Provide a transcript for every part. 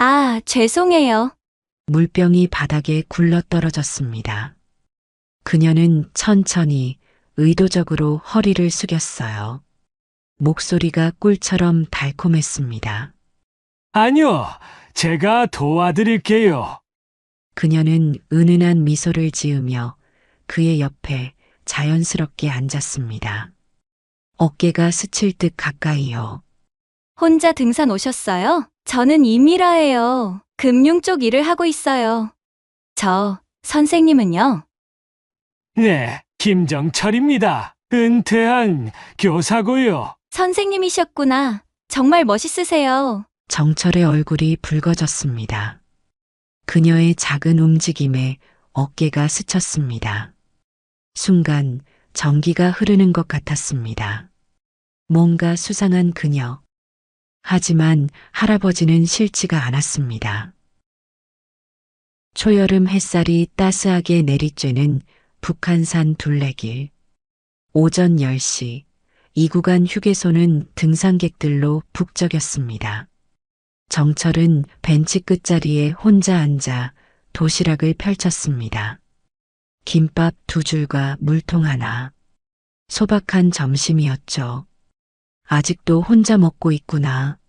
아, 죄송해요. 물병이 바닥에 굴러떨어졌습니다. 그녀는 천천히 의도적으로 허리를 숙였어요. 목소리가 꿀처럼 달콤했습니다. 아니요, 제가 도와드릴게요. 그녀는 은은한 미소를 지으며 그의 옆에 자연스럽게 앉았습니다. 어깨가 스칠 듯 가까이요. 혼자 등산 오셨어요? 저는 이미라예요. 금융 쪽 일을 하고 있어요. 선생님은요? 네, 김정철입니다. 은퇴한 교사고요. 선생님이셨구나. 정말 멋있으세요. 정철의 얼굴이 붉어졌습니다. 그녀의 작은 움직임에 어깨가 스쳤습니다. 순간 전기가 흐르는 것 같았습니다. 뭔가 수상한 그녀. 하지만 할아버지는 싫지가 않았습니다. 초여름 햇살이 따스하게 내리쬐는 북한산 둘레길. 오전 10시, 이 구간 휴게소는 등산객들로 북적였습니다. 정철은 벤치 끝자리에 혼자 앉아 도시락을 펼쳤습니다. 김밥 2줄과 물통 하나. 소박한 점심이었죠. 아직도 혼자 먹고 있구나.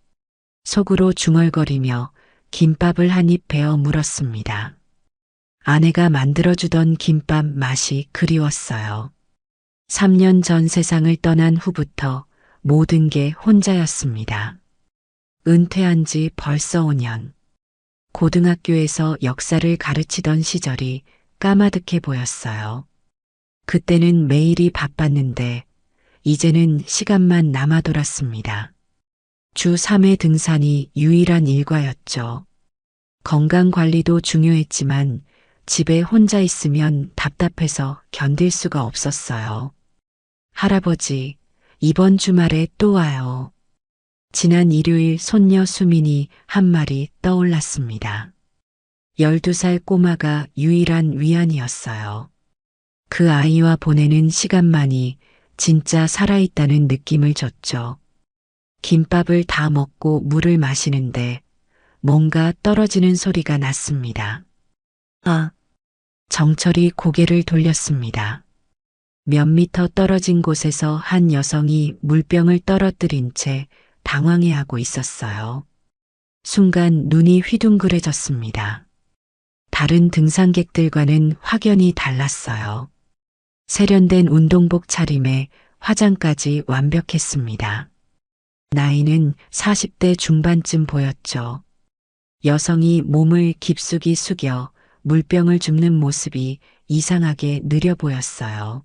속으로 중얼거리며 김밥을 한 입 베어 물었습니다. 아내가 만들어주던 김밥 맛이 그리웠어요. 3년 전 세상을 떠난 후부터 모든 게 혼자였습니다. 은퇴한 지 벌써 5년. 고등학교에서 역사를 가르치던 시절이 까마득해 보였어요. 그때는 매일이 바빴는데 이제는 시간만 남아 돌았습니다. 주 3회 등산이 유일한 일과였죠. 건강 관리도 중요했지만 집에 혼자 있으면 답답해서 견딜 수가 없었어요. 할아버지, 이번 주말에 또 와요. 지난 일요일 손녀 수민이 한 마리 떠올랐습니다. 12살 꼬마가 유일한 위안이었어요. 그 아이와 보내는 시간만이 진짜 살아있다는 느낌을 줬죠. 김밥을 다 먹고 물을 마시는데 뭔가 떨어지는 소리가 났습니다. 아, 정철이 고개를 돌렸습니다. 몇 미터 떨어진 곳에서 한 여성이 물병을 떨어뜨린 채 당황해하고 있었어요. 순간 눈이 휘둥그레졌습니다. 다른 등산객들과는 확연히 달랐어요. 세련된 운동복 차림에 화장까지 완벽했습니다. 나이는 40대 중반쯤 보였죠. 여성이 몸을 깊숙이 숙여 물병을 줍는 모습이 이상하게 느려 보였어요.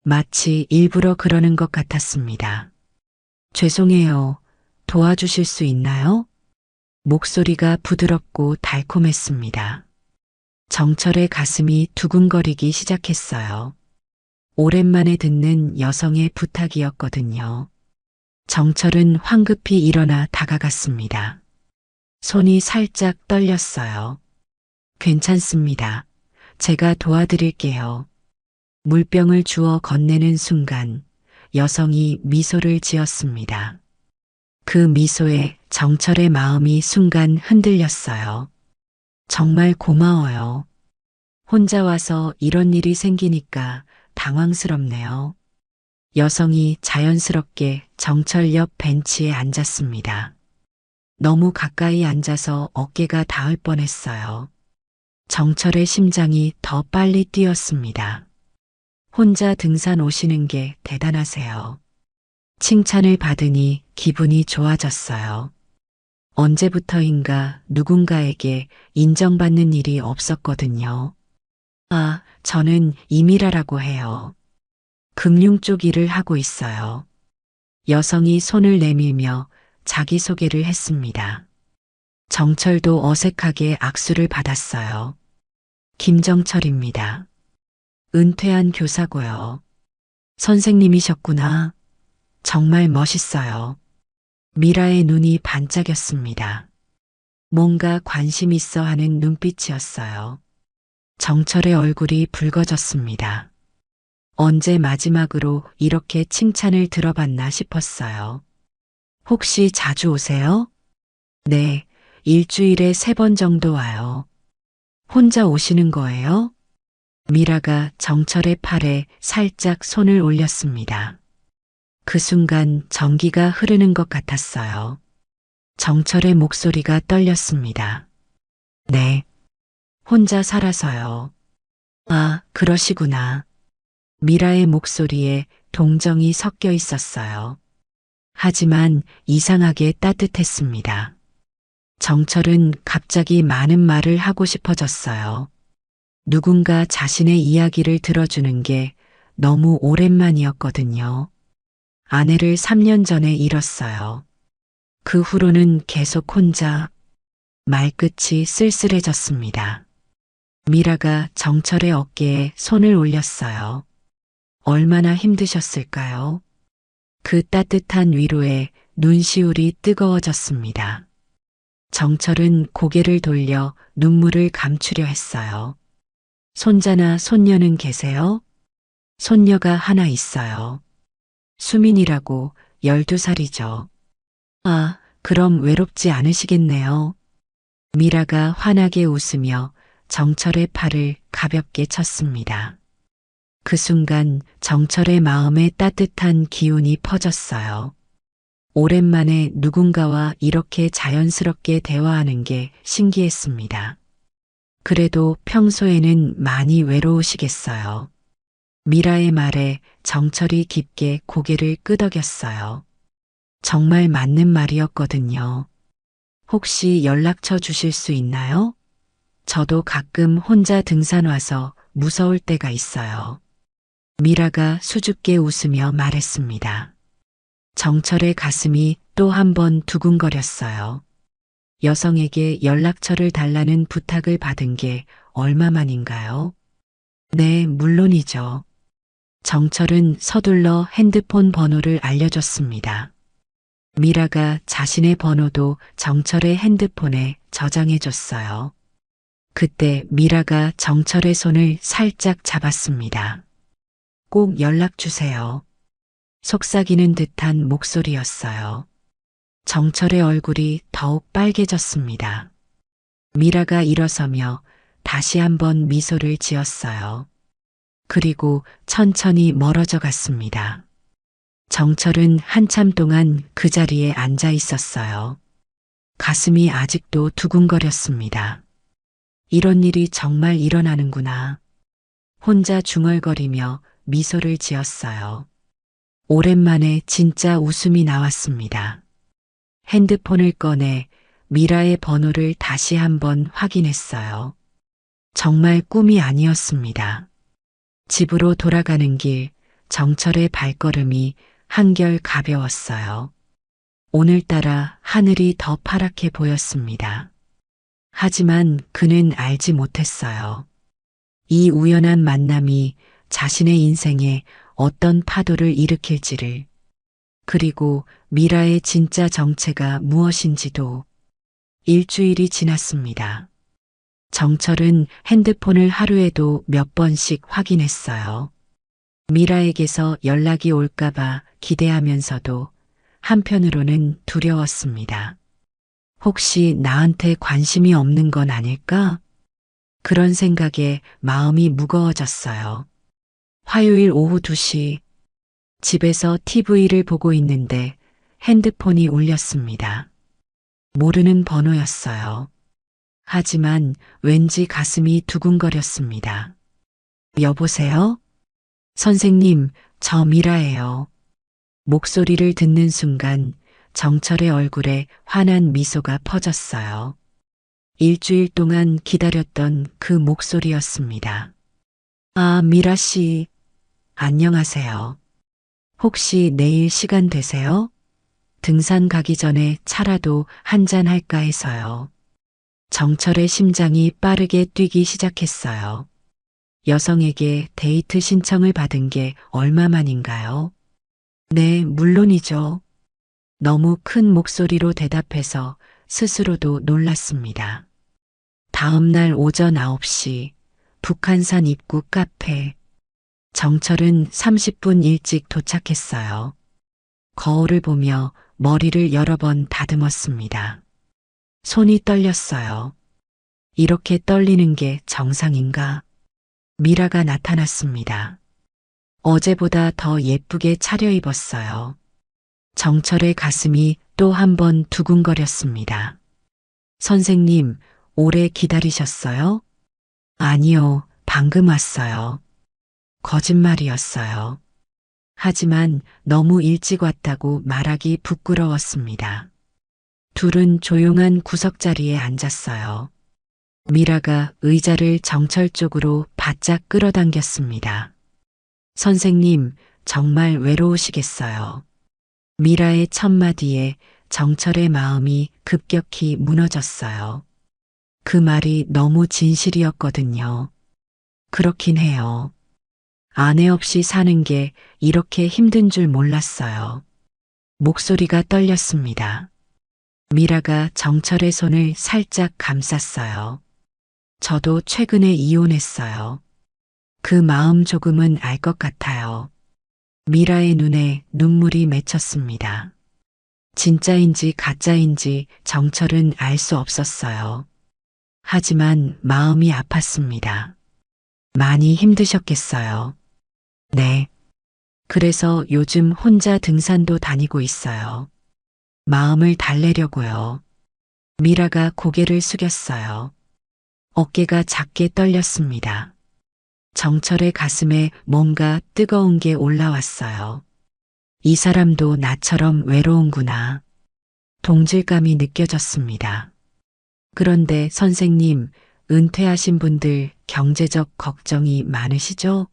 마치 일부러 그러는 것 같았습니다. 죄송해요. 도와주실 수 있나요? 목소리가 부드럽고 달콤했습니다. 정철의 가슴이 두근거리기 시작했어요. 오랜만에 듣는 여성의 부탁이었거든요. 정철은 황급히 일어나 다가갔습니다. 손이 살짝 떨렸어요. 괜찮습니다. 제가 도와드릴게요. 물병을 주워 건네는 순간 여성이 미소를 지었습니다. 그 미소에 정철의 마음이 순간 흔들렸어요. 정말 고마워요. 혼자 와서 이런 일이 생기니까 당황스럽네요. 여성이 자연스럽게 정철 옆 벤치에 앉았습니다. 너무 가까이 앉아서 어깨가 닿을 뻔했어요. 정철의 심장이 더 빨리 뛰었습니다. 혼자 등산 오시는 게 대단하세요. 칭찬을 받으니 기분이 좋아졌어요. 언제부터인가 누군가에게 인정받는 일이 없었거든요. 아, 저는 이미라라고 해요. 금융 쪽 일을 하고 있어요. 여성이 손을 내밀며 자기소개를 했습니다. 정철도 어색하게 악수를 받았어요. 김정철입니다. 은퇴한 교사고요. 선생님이셨구나. 정말 멋있어요. 미라의 눈이 반짝였습니다. 뭔가 관심 있어 하는 눈빛이었어요. 정철의 얼굴이 붉어졌습니다. 언제 마지막으로 이렇게 칭찬을 들어봤나 싶었어요. 혹시 자주 오세요? 네, 일주일에 3번 정도 와요. 혼자 오시는 거예요? 미라가 정철의 팔에 살짝 손을 올렸습니다. 그 순간 전기가 흐르는 것 같았어요. 정철의 목소리가 떨렸습니다. 네. 혼자 살아서요. 아, 그러시구나. 미라의 목소리에 동정이 섞여 있었어요. 하지만 이상하게 따뜻했습니다. 정철은 갑자기 많은 말을 하고 싶어졌어요. 누군가 자신의 이야기를 들어주는 게 너무 오랜만이었거든요. 아내를 3년 전에 잃었어요. 그 후로는 계속 혼자. 말끝이 쓸쓸해졌습니다. 미라가 정철의 어깨에 손을 올렸어요. 얼마나 힘드셨을까요? 그 따뜻한 위로에 눈시울이 뜨거워졌습니다. 정철은 고개를 돌려 눈물을 감추려 했어요. 손자나 손녀는 계세요? 손녀가 하나 있어요. 수민이라고 12살이죠. 아, 그럼 외롭지 않으시겠네요. 미라가 환하게 웃으며 정철의 팔을 가볍게 쳤습니다. 그 순간 정철의 마음에 따뜻한 기운이 퍼졌어요. 오랜만에 누군가와 이렇게 자연스럽게 대화하는 게 신기했습니다. 그래도 평소에는 많이 외로우시겠어요. 미라의 말에 정철이 깊게 고개를 끄덕였어요. 정말 맞는 말이었거든요. 혹시 연락처 주실 수 있나요? 저도 가끔 혼자 등산 와서 무서울 때가 있어요. 미라가 수줍게 웃으며 말했습니다. 정철의 가슴이 또 한 번 두근거렸어요. 여성에게 연락처를 달라는 부탁을 받은 게 얼마만인가요? 네, 물론이죠. 정철은 서둘러 핸드폰 번호를 알려줬습니다. 미라가 자신의 번호도 정철의 핸드폰에 저장해줬어요. 그때 미라가 정철의 손을 살짝 잡았습니다. 꼭 연락 주세요. 속삭이는 듯한 목소리였어요. 정철의 얼굴이 더욱 빨개졌습니다. 미라가 일어서며 다시 한번 미소를 지었어요. 그리고 천천히 멀어져 갔습니다. 정철은 한참 동안 그 자리에 앉아 있었어요. 가슴이 아직도 두근거렸습니다. 이런 일이 정말 일어나는구나. 혼자 중얼거리며 미소를 지었어요. 오랜만에 진짜 웃음이 나왔습니다. 핸드폰을 꺼내 미라의 번호를 다시 한번 확인했어요. 정말 꿈이 아니었습니다. 집으로 돌아가는 길, 정철의 발걸음이 한결 가벼웠어요. 오늘따라 하늘이 더 파랗게 보였습니다. 하지만 그는 알지 못했어요. 이 우연한 만남이 자신의 인생에 어떤 파도를 일으킬지를, 그리고 미라의 진짜 정체가 무엇인지도. 일주일이 지났습니다. 정철은 핸드폰을 하루에도 몇 번씩 확인했어요. 미라에게서 연락이 올까봐 기대하면서도 한편으로는 두려웠습니다. 혹시 나한테 관심이 없는 건 아닐까? 그런 생각에 마음이 무거워졌어요. 화요일 오후 2시, 집에서 TV를 보고 있는데 핸드폰이 울렸습니다. 모르는 번호였어요. 하지만 왠지 가슴이 두근거렸습니다. 여보세요? 선생님, 저 미라예요. 목소리를 듣는 순간 정철의 얼굴에 환한 미소가 퍼졌어요. 일주일 동안 기다렸던 그 목소리였습니다. 아, 미라 씨. 안녕하세요. 혹시 내일 시간 되세요? 등산 가기 전에 차라도 한잔 할까 해서요. 정철의 심장이 빠르게 뛰기 시작했어요. 여성에게 데이트 신청을 받은 게 얼마만인가요? 네, 물론이죠. 너무 큰 목소리로 대답해서 스스로도 놀랐습니다. 다음 날 오전 9시, 북한산 입구 카페. 정철은 30분 일찍 도착했어요. 거울을 보며 머리를 여러 번 다듬었습니다. 손이 떨렸어요. 이렇게 떨리는 게 정상인가? 미라가 나타났습니다. 어제보다 더 예쁘게 차려입었어요. 정철의 가슴이 또 한 번 두근거렸습니다. 선생님, 오래 기다리셨어요? 아니요, 방금 왔어요. 거짓말이었어요. 하지만 너무 일찍 왔다고 말하기 부끄러웠습니다. 둘은 조용한 구석자리에 앉았어요. 미라가 의자를 정철 쪽으로 바짝 끌어당겼습니다. 선생님, 정말 외로우시겠어요. 미라의 첫마디에 정철의 마음이 급격히 무너졌어요. 그 말이 너무 진실이었거든요. 그렇긴 해요. 아내 없이 사는 게 이렇게 힘든 줄 몰랐어요. 목소리가 떨렸습니다. 미라가 정철의 손을 살짝 감쌌어요. 저도 최근에 이혼했어요. 그 마음 조금은 알 것 같아요. 미라의 눈에 눈물이 맺혔습니다. 진짜인지 가짜인지 정철은 알 수 없었어요. 하지만 마음이 아팠습니다. 많이 힘드셨겠어요. 네. 그래서 요즘 혼자 등산도 다니고 있어요. 마음을 달래려고요. 미라가 고개를 숙였어요. 어깨가 작게 떨렸습니다. 정철의 가슴에 뭔가 뜨거운 게 올라왔어요. 이 사람도 나처럼 외로운구나. 동질감이 느껴졌습니다. 그런데 선생님, 은퇴하신 분들 경제적 걱정이 많으시죠?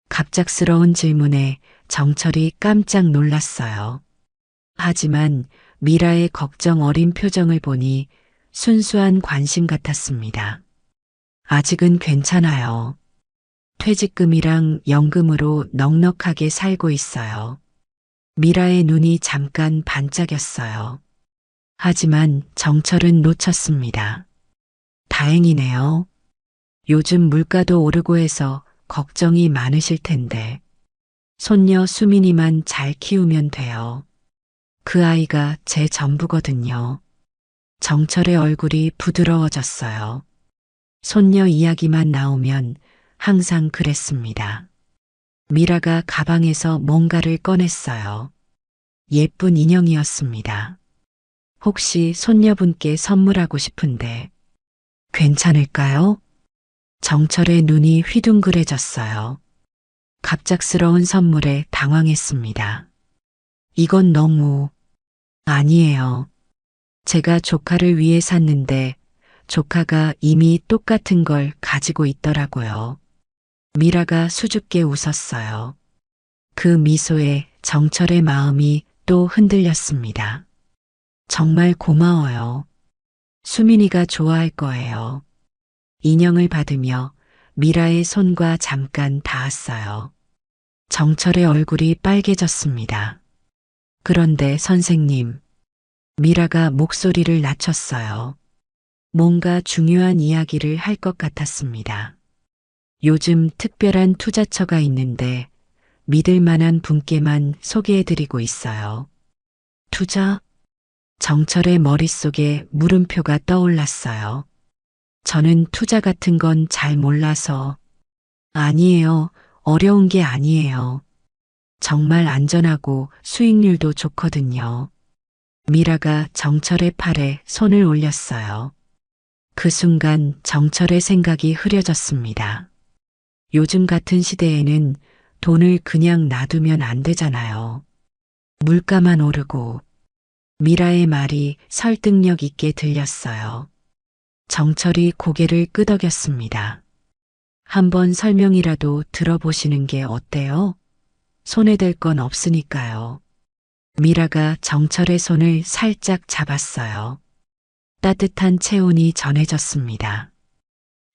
갑작스러운 질문에 정철이 깜짝 놀랐어요. 하지만 미라의 걱정 어린 표정을 보니 순수한 관심 같았습니다. 아직은 괜찮아요. 퇴직금이랑 연금으로 넉넉하게 살고 있어요. 미라의 눈이 잠깐 반짝였어요. 하지만 정철은 놓쳤습니다. 다행이네요. 요즘 물가도 오르고 해서 걱정이 많으실 텐데. 손녀 수민이만 잘 키우면 돼요. 그 아이가 제 전부거든요. 정철의 얼굴이 부드러워졌어요. 손녀 이야기만 나오면 항상 그랬습니다. 미라가 가방에서 뭔가를 꺼냈어요. 예쁜 인형이었습니다. 혹시 손녀분께 선물하고 싶은데 괜찮을까요? 정철의 눈이 휘둥그레졌어요. 갑작스러운 선물에 당황했습니다. 이건 너무... 아니에요. 제가 조카를 위해 샀는데 조카가 이미 똑같은 걸 가지고 있더라고요. 미라가 수줍게 웃었어요. 그 미소에 정철의 마음이 또 흔들렸습니다. 정말 고마워요. 수민이가 좋아할 거예요. 인형을 받으며 미라의 손과 잠깐 닿았어요. 정철의 얼굴이 빨개졌습니다. 그런데 선생님, 미라가 목소리를 낮췄어요. 뭔가 중요한 이야기를 할 것 같았습니다. 요즘 특별한 투자처가 있는데 믿을 만한 분께만 소개해드리고 있어요. 투자? 정철의 머릿속에 물음표가 떠올랐어요. 저는 투자 같은 건 잘 몰라서. 아니에요. 어려운 게 아니에요. 정말 안전하고 수익률도 좋거든요. 미라가 정철의 팔에 손을 올렸어요. 그 순간 정철의 생각이 흐려졌습니다. 요즘 같은 시대에는 돈을 그냥 놔두면 안 되잖아요. 물가만 오르고. 미라의 말이 설득력 있게 들렸어요. 정철이 고개를 끄덕였습니다. 한번 설명이라도 들어보시는 게 어때요? 손해될 건 없으니까요. 미라가 정철의 손을 살짝 잡았어요. 따뜻한 체온이 전해졌습니다.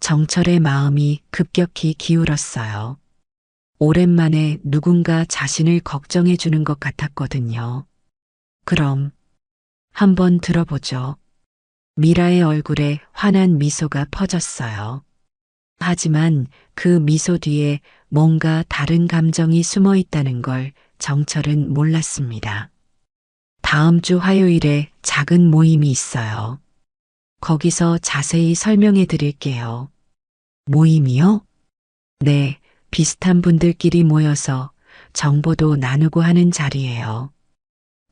정철의 마음이 급격히 기울었어요. 오랜만에 누군가 자신을 걱정해 주는 것 같았거든요. 그럼 한번 들어보죠. 미라의 얼굴에 환한 미소가 퍼졌어요. 하지만 그 미소 뒤에 뭔가 다른 감정이 숨어 있다는 걸 정철은 몰랐습니다. 다음 주 화요일에 작은 모임이 있어요. 거기서 자세히 설명해 드릴게요. 모임이요? 네, 비슷한 분들끼리 모여서 정보도 나누고 하는 자리예요.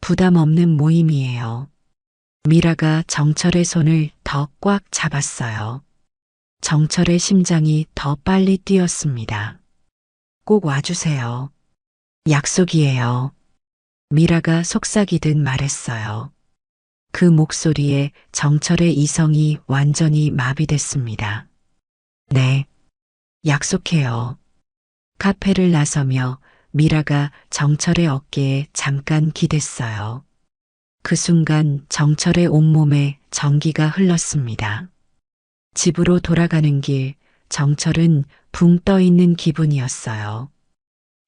부담 없는 모임이에요. 미라가 정철의 손을 더 꽉 잡았어요. 정철의 심장이 더 빨리 뛰었습니다. 꼭 와주세요. 약속이에요. 미라가 속삭이듯 말했어요. 그 목소리에 정철의 이성이 완전히 마비됐습니다. 네, 약속해요. 카페를 나서며 미라가 정철의 어깨에 잠깐 기댔어요. 그 순간 정철의 온몸에 전기가 흘렀습니다. 집으로 돌아가는 길, 정철은 붕 떠 있는 기분이었어요.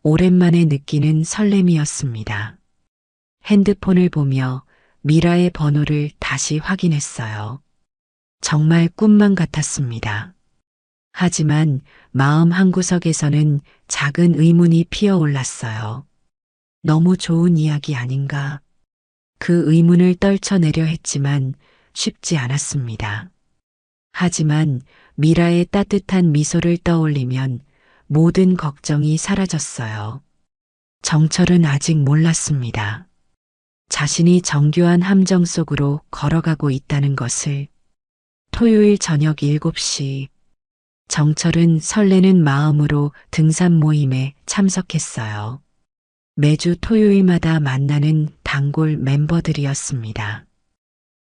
오랜만에 느끼는 설렘이었습니다. 핸드폰을 보며 미라의 번호를 다시 확인했어요. 정말 꿈만 같았습니다. 하지만 마음 한구석에서는 작은 의문이 피어올랐어요. 너무 좋은 이야기 아닌가? 그 의문을 떨쳐내려 했지만 쉽지 않았습니다. 하지만 미라의 따뜻한 미소를 떠올리면 모든 걱정이 사라졌어요. 정철은 아직 몰랐습니다. 자신이 정교한 함정 속으로 걸어가고 있다는 것을. 토요일 저녁 7시, 정철은 설레는 마음으로 등산 모임에 참석했어요. 매주 토요일마다 만나는 단골 멤버들이었습니다.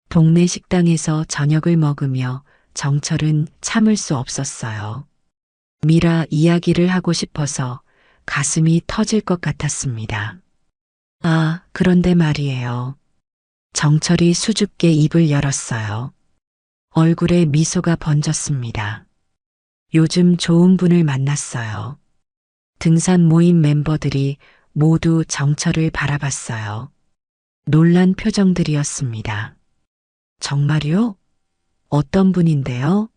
동네 식당에서 저녁을 먹으며 정철은 참을 수 없었어요. 미라 이야기를 하고 싶어서 가슴이 터질 것 같았습니다. 아, 그런데 말이에요. 정철이 수줍게 입을 열었어요. 얼굴에 미소가 번졌습니다. 요즘 좋은 분을 만났어요. 등산 모임 멤버들이 모두 정철을 바라봤어요. 놀란 표정들이었습니다. 정말요? 어떤 분인데요?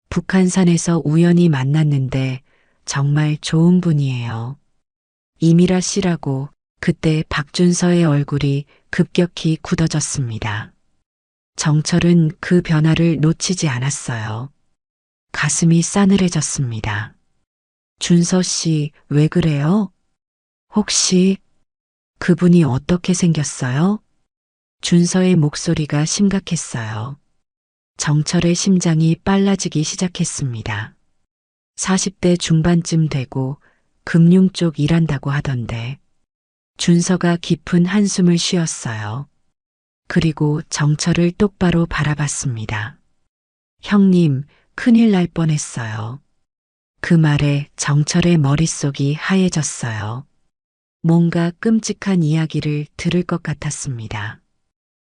북한산에서 우연히 만났는데 정말 좋은 분이에요. 이미라 씨라고. 그때 박준서의 얼굴이 급격히 굳어졌습니다. 정철은 그 변화를 놓치지 않았어요. 가슴이 싸늘해졌습니다. 준서 씨, 왜 그래요? 혹시 그분이 어떻게 생겼어요? 준서의 목소리가 심각했어요. 정철의 심장이 빨라지기 시작했습니다. 40대 중반쯤 되고 금융 쪽 일한다고 하던데. 준서가 깊은 한숨을 쉬었어요. 그리고 정철을 똑바로 바라봤습니다. 형님, 큰일 날 뻔했어요. 그 말에 정철의 머릿속이 하얘졌어요. 뭔가 끔찍한 이야기를 들을 것 같았습니다.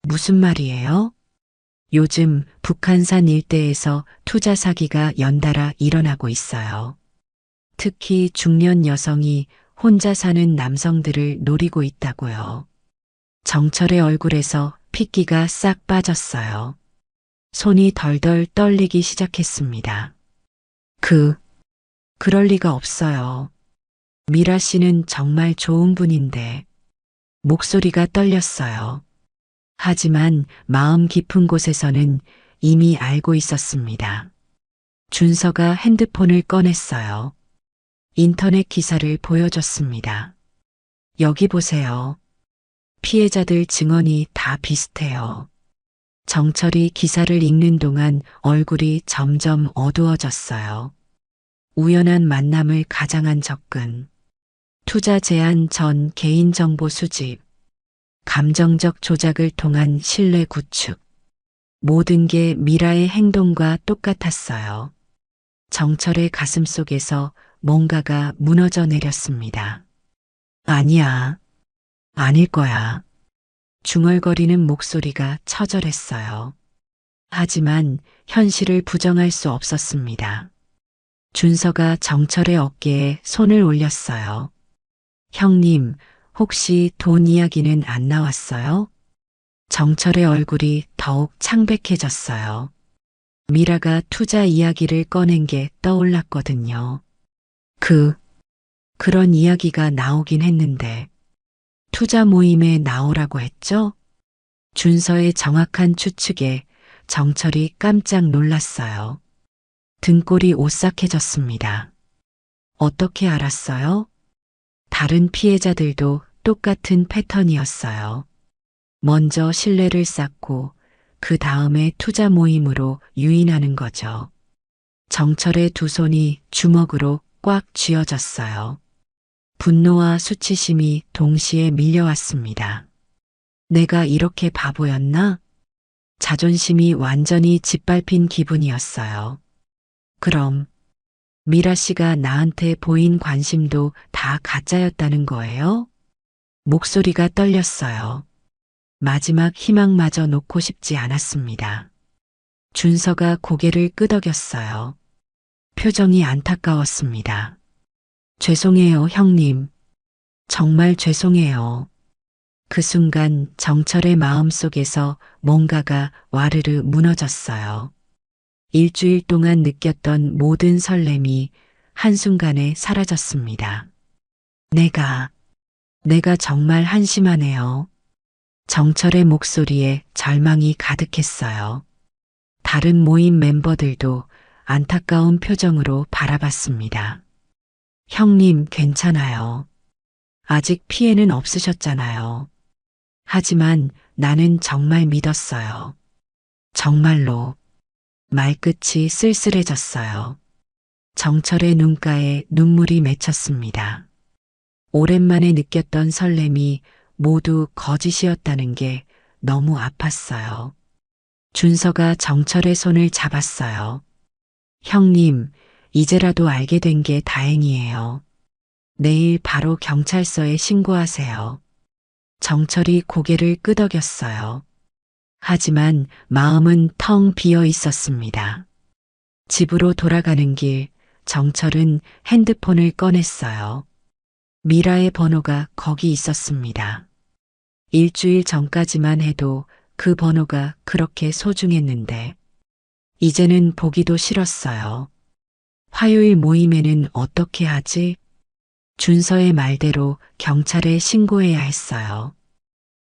무슨 말이에요? 요즘 북한산 일대에서 투자 사기가 연달아 일어나고 있어요. 특히 중년 여성이 혼자 사는 남성들을 노리고 있다고요. 정철의 얼굴에서 핏기가 싹 빠졌어요. 손이 덜덜 떨리기 시작했습니다. 그럴 리가 없어요. 미라 씨는 정말 좋은 분인데. 목소리가 떨렸어요. 하지만 마음 깊은 곳에서는 이미 알고 있었습니다. 준서가 핸드폰을 꺼냈어요. 인터넷 기사를 보여줬습니다. 여기 보세요. 피해자들 증언이 다 비슷해요. 정철이 기사를 읽는 동안 얼굴이 점점 어두워졌어요. 우연한 만남을 가장한 접근, 투자 제한 전 개인정보 수집, 감정적 조작을 통한 신뢰 구축. 모든 게 미라의 행동과 똑같았어요. 정철의 가슴 속에서 뭔가가 무너져 내렸습니다. 아니야. 아닐 거야. 중얼거리는 목소리가 처절했어요. 하지만 현실을 부정할 수 없었습니다. 준서가 정철의 어깨에 손을 올렸어요. 형님, 혹시 돈 이야기는 안 나왔어요? 정철의 얼굴이 더욱 창백해졌어요. 미라가 투자 이야기를 꺼낸 게 떠올랐거든요. 그런 이야기가 나오긴 했는데, 투자 모임에 나오라고 했죠? 준서의 정확한 추측에 정철이 깜짝 놀랐어요. 등골이 오싹해졌습니다. 어떻게 알았어요? 다른 피해자들도 똑같은 패턴이었어요. 먼저 신뢰를 쌓고 그 다음에 투자 모임으로 유인하는 거죠. 정철의 두 손이 주먹으로 꽉 쥐어졌어요. 분노와 수치심이 동시에 밀려왔습니다. 내가 이렇게 바보였나? 자존심이 완전히 짓밟힌 기분이었어요. 그럼 미라 씨가 나한테 보인 관심도 다 가짜였다는 거예요? 목소리가 떨렸어요. 마지막 희망마저 놓고 싶지 않았습니다. 준서가 고개를 끄덕였어요. 표정이 안타까웠습니다. 죄송해요, 형님. 정말 죄송해요. 그 순간 정철의 마음속에서 뭔가가 와르르 무너졌어요. 일주일 동안 느꼈던 모든 설렘이 한순간에 사라졌습니다. 내가 정말 한심하네요. 정철의 목소리에 절망이 가득했어요. 다른 모임 멤버들도 안타까운 표정으로 바라봤습니다. 형님, 괜찮아요. 아직 피해는 없으셨잖아요. 하지만 나는 정말 믿었어요. 정말로. 말끝이 쓸쓸해졌어요. 정철의 눈가에 눈물이 맺혔습니다. 오랜만에 느꼈던 설렘이 모두 거짓이었다는 게 너무 아팠어요. 준서가 정철의 손을 잡았어요. 형님, 이제라도 알게 된 게 다행이에요. 내일 바로 경찰서에 신고하세요. 정철이 고개를 끄덕였어요. 하지만 마음은 텅 비어 있었습니다. 집으로 돌아가는 길, 정철은 핸드폰을 꺼냈어요. 미라의 번호가 거기 있었습니다. 일주일 전까지만 해도 그 번호가 그렇게 소중했는데, 이제는 보기도 싫었어요. 화요일 모임에는 어떻게 하지? 준서의 말대로 경찰에 신고해야 했어요.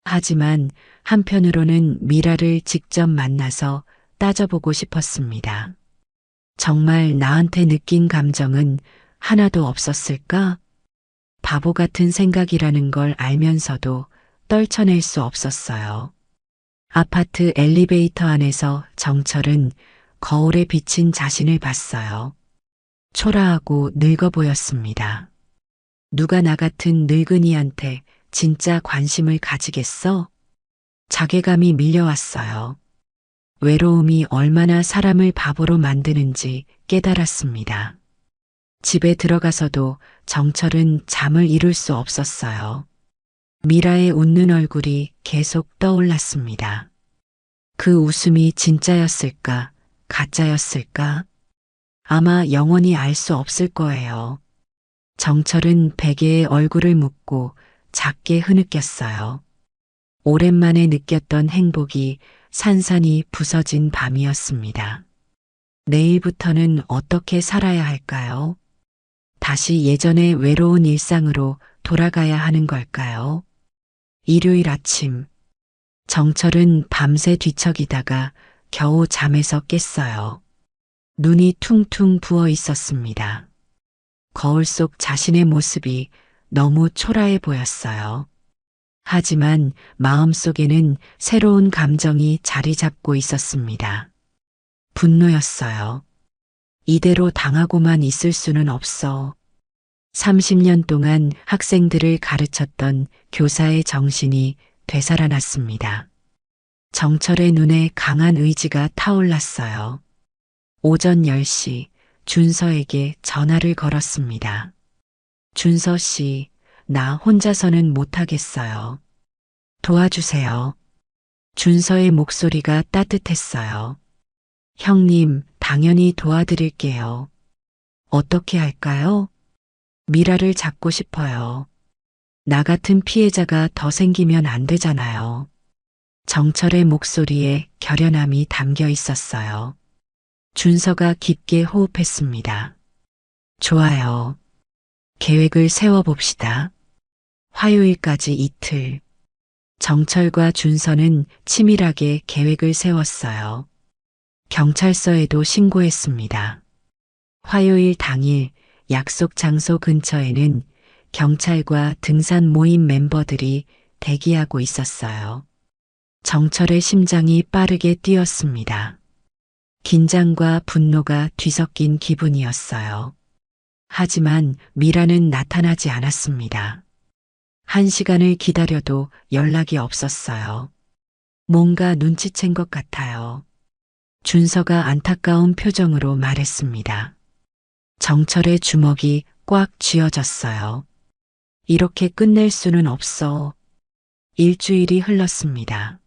하지만 한편으로는 미라를 직접 만나서 따져보고 싶었습니다. 정말 나한테 느낀 감정은 하나도 없었을까? 바보 같은 생각이라는 걸 알면서도 떨쳐낼 수 없었어요. 아파트 엘리베이터 안에서 정철은 거울에 비친 자신을 봤어요. 초라하고 늙어 보였습니다. 누가 나 같은 늙은이한테 진짜 관심을 가지겠어? 자괴감이 밀려왔어요. 외로움이 얼마나 사람을 바보로 만드는지 깨달았습니다. 집에 들어가서도 정철은 잠을 이룰 수 없었어요. 미라의 웃는 얼굴이 계속 떠올랐습니다. 그 웃음이 진짜였을까, 가짜였을까? 아마 영원히 알 수 없을 거예요. 정철은 베개에 얼굴을 묻고 작게 흐느꼈어요. 오랜만에 느꼈던 행복이 산산이 부서진 밤이었습니다. 내일부터는 어떻게 살아야 할까요? 다시 예전의 외로운 일상으로 돌아가야 하는 걸까요? 일요일 아침, 정철은 밤새 뒤척이다가 겨우 잠에서 깼어요. 눈이 퉁퉁 부어 있었습니다. 거울 속 자신의 모습이 너무 초라해 보였어요. 하지만 마음속에는 새로운 감정이 자리 잡고 있었습니다. 분노였어요. 이대로 당하고만 있을 수는 없어. 30년 동안 학생들을 가르쳤던 교사의 정신이 되살아났습니다. 정철의 눈에 강한 의지가 타올랐어요. 오전 10시 준서에게 전화를 걸었습니다. 준서 씨, 나 혼자서는 못하겠어요. 도와주세요. 준서의 목소리가 따뜻했어요. 형님, 당연히 도와드릴게요. 어떻게 할까요? 미라를 잡고 싶어요. 나 같은 피해자가 더 생기면 안 되잖아요. 정철의 목소리에 결연함이 담겨 있었어요. 준서가 깊게 호흡했습니다. 좋아요. 계획을 세워봅시다. 화요일까지 이틀. 정철과 준서는 치밀하게 계획을 세웠어요. 경찰서에도 신고했습니다. 화요일 당일 약속 장소 근처에는 경찰과 등산 모임 멤버들이 대기하고 있었어요. 정철의 심장이 빠르게 뛰었습니다. 긴장과 분노가 뒤섞인 기분이었어요. 하지만 미라는 나타나지 않았습니다. 1시간을 기다려도 연락이 없었어요. 뭔가 눈치챈 것 같아요. 준서가 안타까운 표정으로 말했습니다. 정철의 주먹이 꽉 쥐어졌어요. 이렇게 끝낼 수는 없어. 일주일이 흘렀습니다.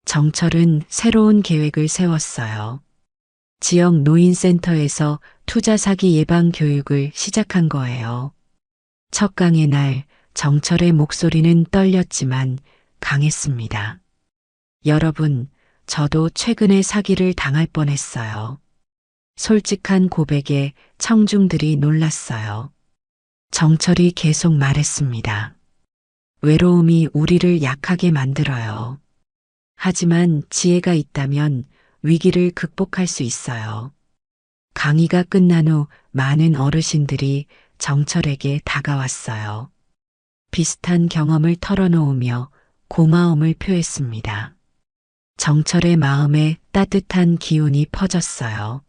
정철은 새로운 계획을 세웠어요. 지역 노인센터에서 투자 사기 예방 교육을 시작한 거예요. 첫 강의 날 정철의 목소리는 떨렸지만 강했습니다. 여러분, 저도 최근에 사기를 당할 뻔했어요. 솔직한 고백에 청중들이 놀랐어요. 정철이 계속 말했습니다. 외로움이 우리를 약하게 만들어요. 하지만 지혜가 있다면 위기를 극복할 수 있어요. 강의가 끝난 후 많은 어르신들이 정철에게 다가왔어요. 비슷한 경험을 털어놓으며 고마움을 표했습니다. 정철의 마음에 따뜻한 기운이 퍼졌어요.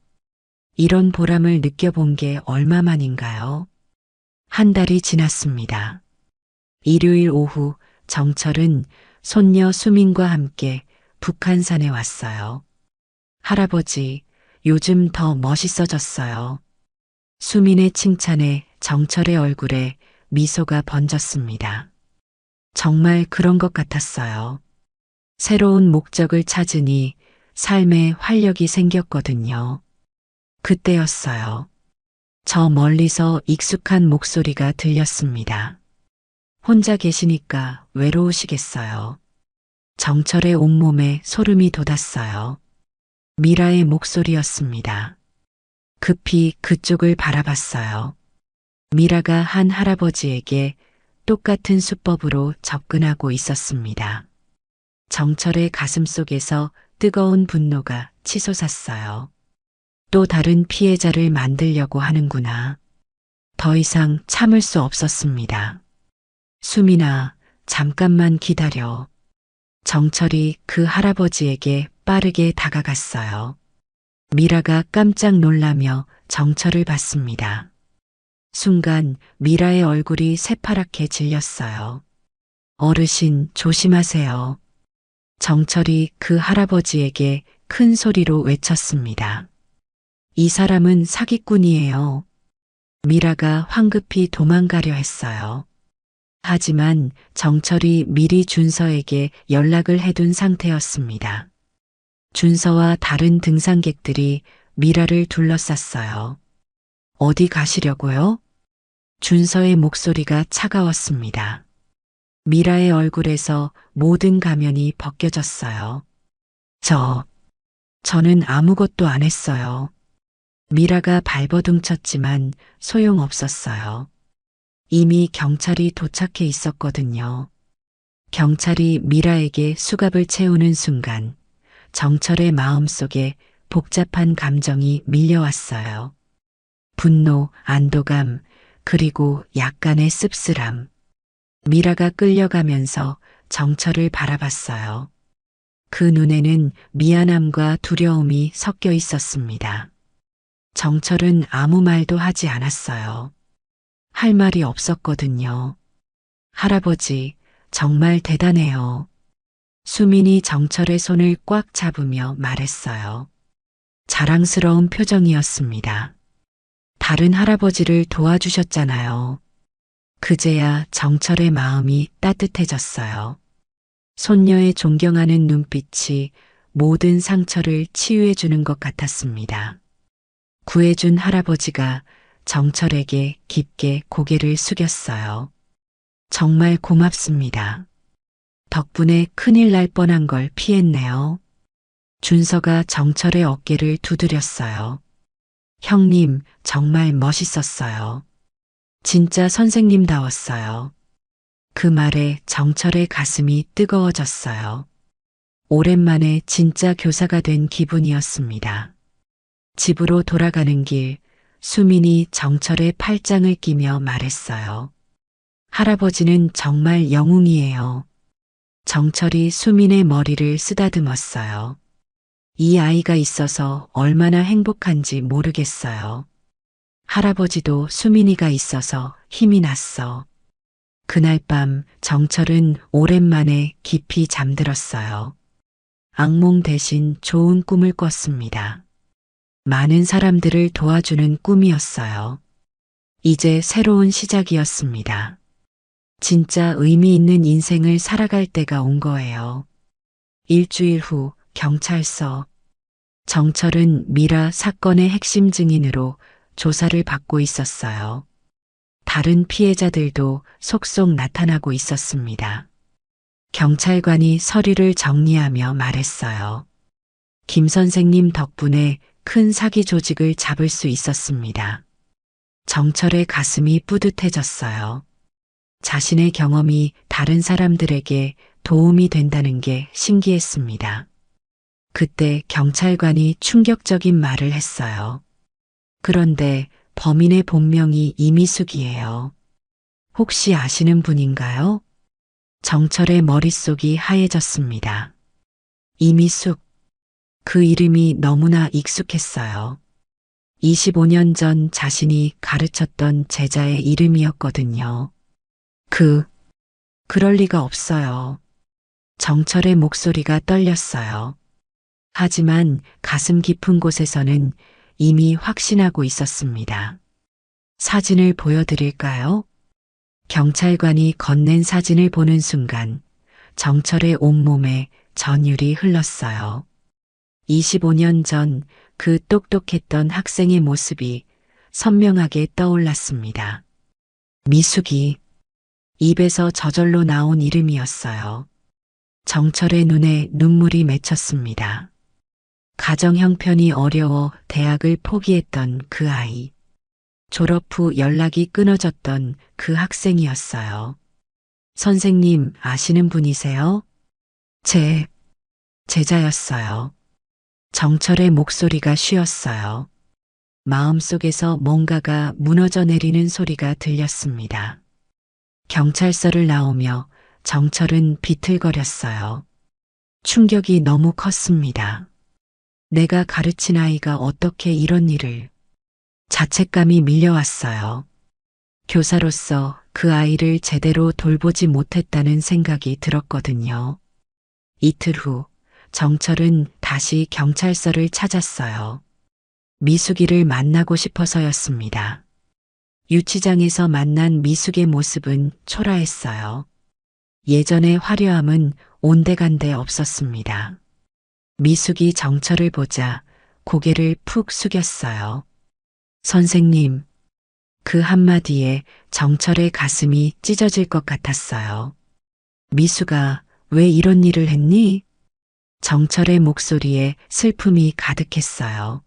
이런 보람을 느껴본 게 얼마만인가요? 한 달이 지났습니다. 일요일 오후 정철은 손녀 수민과 함께 북한산에 왔어요. 할아버지, 요즘 더 멋있어졌어요. 수민의 칭찬에 정철의 얼굴에 미소가 번졌습니다. 정말 그런 것 같았어요. 새로운 목적을 찾으니 삶에 활력이 생겼거든요. 그때였어요. 저 멀리서 익숙한 목소리가 들렸습니다. 혼자 계시니까 외로우시겠어요. 정철의 온몸에 소름이 돋았어요. 미라의 목소리였습니다. 급히 그쪽을 바라봤어요. 미라가 한 할아버지에게 똑같은 수법으로 접근하고 있었습니다. 정철의 가슴 속에서 뜨거운 분노가 치솟았어요. 또 다른 피해자를 만들려고 하는구나. 더 이상 참을 수 없었습니다. 수민아, 잠깐만 기다려. 정철이 그 할아버지에게 빠르게 다가갔어요. 미라가 깜짝 놀라며 정철을 봤습니다. 순간 미라의 얼굴이 새파랗게 질렸어요. 어르신, 조심하세요. 정철이 그 할아버지에게 큰 소리로 외쳤습니다. 이 사람은 사기꾼이에요. 미라가 황급히 도망가려 했어요. 하지만 정철이 미리 준서에게 연락을 해둔 상태였습니다. 준서와 다른 등산객들이 미라를 둘러쌌어요. 어디 가시려고요? 준서의 목소리가 차가웠습니다. 미라의 얼굴에서 모든 가면이 벗겨졌어요. 저는 아무것도 안 했어요. 미라가 발버둥쳤지만 소용없었어요. 이미 경찰이 도착해 있었거든요. 경찰이 미라에게 수갑을 채우는 순간 정철의 마음속에 복잡한 감정이 밀려왔어요. 분노, 안도감, 그리고 약간의 씁쓸함. 미라가 끌려가면서 정철을 바라봤어요. 그 눈에는 미안함과 두려움이 섞여 있었습니다. 정철은 아무 말도 하지 않았어요. 할 말이 없었거든요. 할아버지, 정말 대단해요. 수민이 정철의 손을 꽉 잡으며 말했어요. 자랑스러운 표정이었습니다. 다른 할아버지를 도와주셨잖아요. 그제야 정철의 마음이 따뜻해졌어요. 손녀의 존경하는 눈빛이 모든 상처를 치유해주는 것 같았습니다. 구해준 할아버지가 정철에게 깊게 고개를 숙였어요. 정말 고맙습니다. 덕분에 큰일 날 뻔한 걸 피했네요. 준서가 정철의 어깨를 두드렸어요. 형님, 정말 멋있었어요. 진짜 선생님다웠어요. 그 말에 정철의 가슴이 뜨거워졌어요. 오랜만에 진짜 교사가 된 기분이었습니다. 집으로 돌아가는 길, 수민이 정철의 팔짱을 끼며 말했어요. 할아버지는 정말 영웅이에요. 정철이 수민의 머리를 쓰다듬었어요. 이 아이가 있어서 얼마나 행복한지 모르겠어요. 할아버지도 수민이가 있어서 힘이 났어. 그날 밤 정철은 오랜만에 깊이 잠들었어요. 악몽 대신 좋은 꿈을 꿨습니다. 많은 사람들을 도와주는 꿈이었어요. 이제 새로운 시작이었습니다. 진짜 의미 있는 인생을 살아갈 때가 온 거예요. 일주일 후 경찰서. 정철은 미라 사건의 핵심 증인으로 조사를 받고 있었어요. 다른 피해자들도 속속 나타나고 있었습니다. 경찰관이 서류를 정리하며 말했어요. 김 선생님 덕분에 큰 사기 조직을 잡을 수 있었습니다. 정철의 가슴이 뿌듯해졌어요. 자신의 경험이 다른 사람들에게 도움이 된다는 게 신기했습니다. 그때 경찰관이 충격적인 말을 했어요. 그런데 범인의 본명이 이미숙이에요. 혹시 아시는 분인가요? 정철의 머릿속이 하얘졌습니다. 이미숙. 그 이름이 너무나 익숙했어요. 25년 전 자신이 가르쳤던 제자의 이름이었거든요. 그럴 리가 없어요. 정철의 목소리가 떨렸어요. 하지만 가슴 깊은 곳에서는 이미 확신하고 있었습니다. 사진을 보여드릴까요? 경찰관이 건넨 사진을 보는 순간 정철의 온몸에 전율이 흘렀어요. 25년 전 그 똑똑했던 학생의 모습이 선명하게 떠올랐습니다. 미숙이. 입에서 저절로 나온 이름이었어요. 정철의 눈에 눈물이 맺혔습니다. 가정 형편이 어려워 대학을 포기했던 그 아이. 졸업 후 연락이 끊어졌던 그 학생이었어요. 선생님 아시는 분이세요? 제자였어요. 정철의 목소리가 쉬었어요. 마음속에서 뭔가가 무너져 내리는 소리가 들렸습니다. 경찰서를 나오며 정철은 비틀거렸어요. 충격이 너무 컸습니다. 내가 가르친 아이가 어떻게 이런 일을. 자책감이 밀려왔어요. 교사로서 그 아이를 제대로 돌보지 못했다는 생각이 들었거든요. 이틀 후 정철은 다시 경찰서를 찾았어요. 미숙이를 만나고 싶어서였습니다. 유치장에서 만난 미숙의 모습은 초라했어요. 예전의 화려함은 온데간데 없었습니다. 미숙이 정철을 보자 고개를 푹 숙였어요. 선생님. 그 한마디에 정철의 가슴이 찢어질 것 같았어요. 미숙아, 왜 이런 일을 했니? 정철의 목소리에 슬픔이 가득했어요.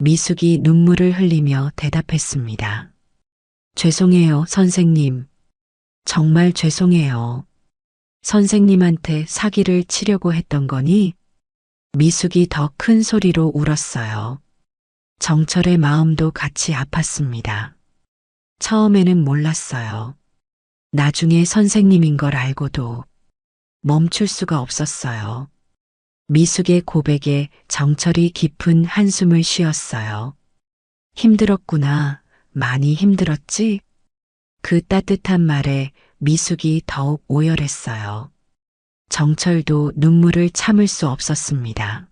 미숙이 눈물을 흘리며 대답했습니다. 죄송해요, 선생님. 정말 죄송해요. 선생님한테 사기를 치려고 했던 거니? 미숙이 더 큰 소리로 울었어요. 정철의 마음도 같이 아팠습니다. 처음에는 몰랐어요. 나중에 선생님인 걸 알고도 멈출 수가 없었어요. 미숙의 고백에 정철이 깊은 한숨을 쉬었어요. 힘들었구나. 많이 힘들었지? 그 따뜻한 말에 미숙이 더욱 오열했어요. 정철도 눈물을 참을 수 없었습니다.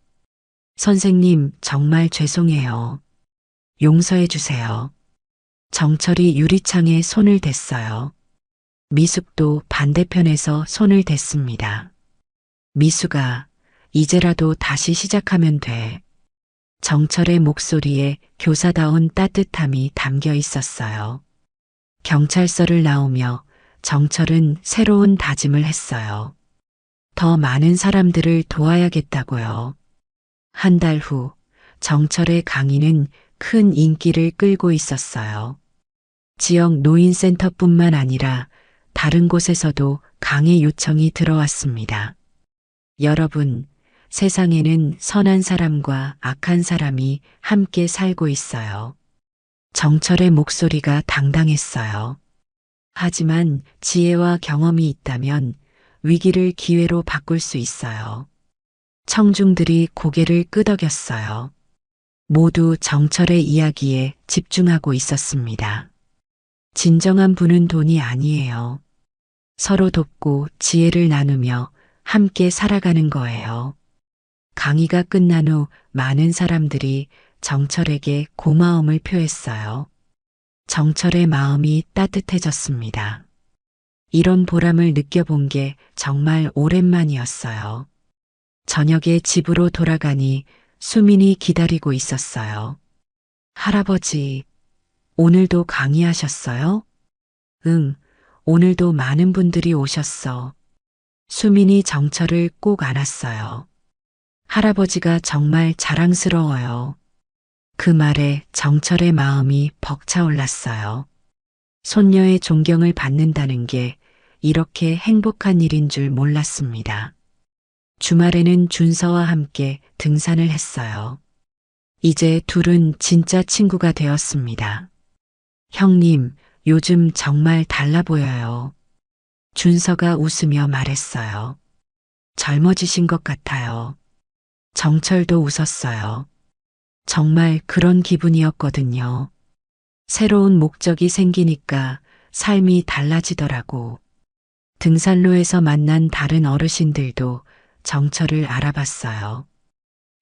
선생님, 정말 죄송해요. 용서해 주세요. 정철이 유리창에 손을 댔어요. 미숙도 반대편에서 손을 댔습니다. 미숙아, 이제라도 다시 시작하면 돼. 정철의 목소리에 교사다운 따뜻함이 담겨 있었어요. 경찰서를 나오며 정철은 새로운 다짐을 했어요. 더 많은 사람들을 도와야겠다고요. 한 달 후 정철의 강의는 큰 인기를 끌고 있었어요. 지역 노인센터뿐만 아니라 다른 곳에서도 강의 요청이 들어왔습니다. 여러분, 세상에는 선한 사람과 악한 사람이 함께 살고 있어요. 정철의 목소리가 당당했어요. 하지만 지혜와 경험이 있다면 위기를 기회로 바꿀 수 있어요. 청중들이 고개를 끄덕였어요. 모두 정철의 이야기에 집중하고 있었습니다. 진정한 부는 돈이 아니에요. 서로 돕고 지혜를 나누며 함께 살아가는 거예요. 강의가 끝난 후 많은 사람들이 정철에게 고마움을 표했어요. 정철의 마음이 따뜻해졌습니다. 이런 보람을 느껴본 게 정말 오랜만이었어요. 저녁에 집으로 돌아가니 수민이 기다리고 있었어요. 할아버지, 오늘도 강의하셨어요? 응, 오늘도 많은 분들이 오셨어. 수민이 정철을 꼭 안았어요. 할아버지가 정말 자랑스러워요. 그 말에 정철의 마음이 벅차올랐어요. 손녀의 존경을 받는다는 게 이렇게 행복한 일인 줄 몰랐습니다. 주말에는 준서와 함께 등산을 했어요. 이제 둘은 진짜 친구가 되었습니다. 형님, 요즘 정말 달라 보여요. 준서가 웃으며 말했어요. 젊어지신 것 같아요. 정철도 웃었어요. 정말 그런 기분이었거든요. 새로운 목적이 생기니까 삶이 달라지더라고. 등산로에서 만난 다른 어르신들도 정철을 알아봤어요.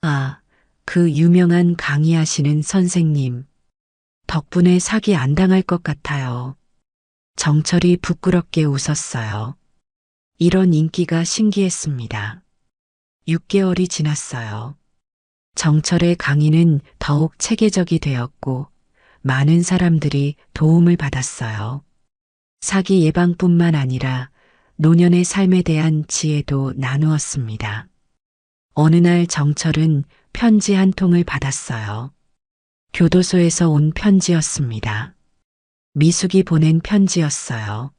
아, 그 유명한 강의하시는 선생님. 덕분에 사기 안 당할 것 같아요. 정철이 부끄럽게 웃었어요. 이런 인기가 신기했습니다. 6개월이 지났어요. 정철의 강의는 더욱 체계적이 되었고 많은 사람들이 도움을 받았어요. 사기 예방뿐만 아니라 노년의 삶에 대한 지혜도 나누었습니다. 어느 날 정철은 편지 한 통을 받았어요. 교도소에서 온 편지였습니다. 미숙이 보낸 편지였어요.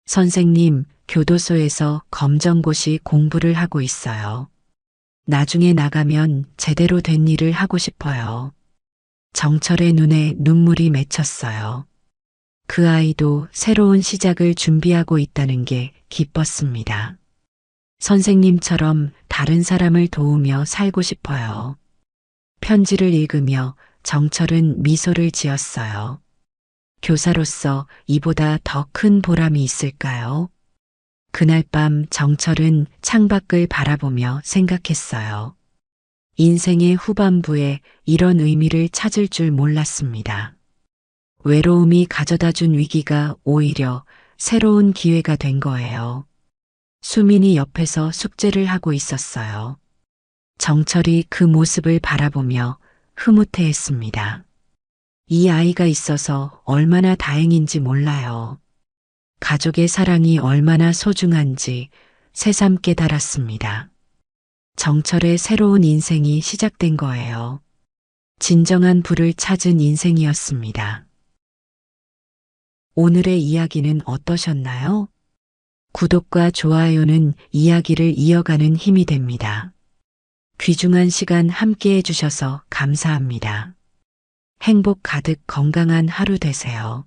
선생님, 교도소에서 검정고시 공부를 하고 있어요. 나중에 나가면 제대로 된 일을 하고 싶어요. 정철의 눈에 눈물이 맺혔어요. 그 아이도 새로운 시작을 준비하고 있다는 게 기뻤습니다. 선생님처럼 다른 사람을 도우며 살고 싶어요. 편지를 읽으며 정철은 미소를 지었어요. 교사로서 이보다 더 큰 보람이 있을까요? 그날 밤 정철은 창밖을 바라보며 생각했어요. 인생의 후반부에 이런 의미를 찾을 줄 몰랐습니다. 외로움이 가져다 준 위기가 오히려 새로운 기회가 된 거예요. 수민이 옆에서 숙제를 하고 있었어요. 정철이 그 모습을 바라보며 흐뭇해했습니다. 이 아이가 있어서 얼마나 다행인지 몰라요. 가족의 사랑이 얼마나 소중한지 새삼 깨달았습니다. 정철의 새로운 인생이 시작된 거예요. 진정한 부를 찾은 인생이었습니다. 오늘의 이야기는 어떠셨나요? 구독과 좋아요는 이야기를 이어가는 힘이 됩니다. 귀중한 시간 함께 해주셔서 감사합니다. 행복 가득 건강한 하루 되세요.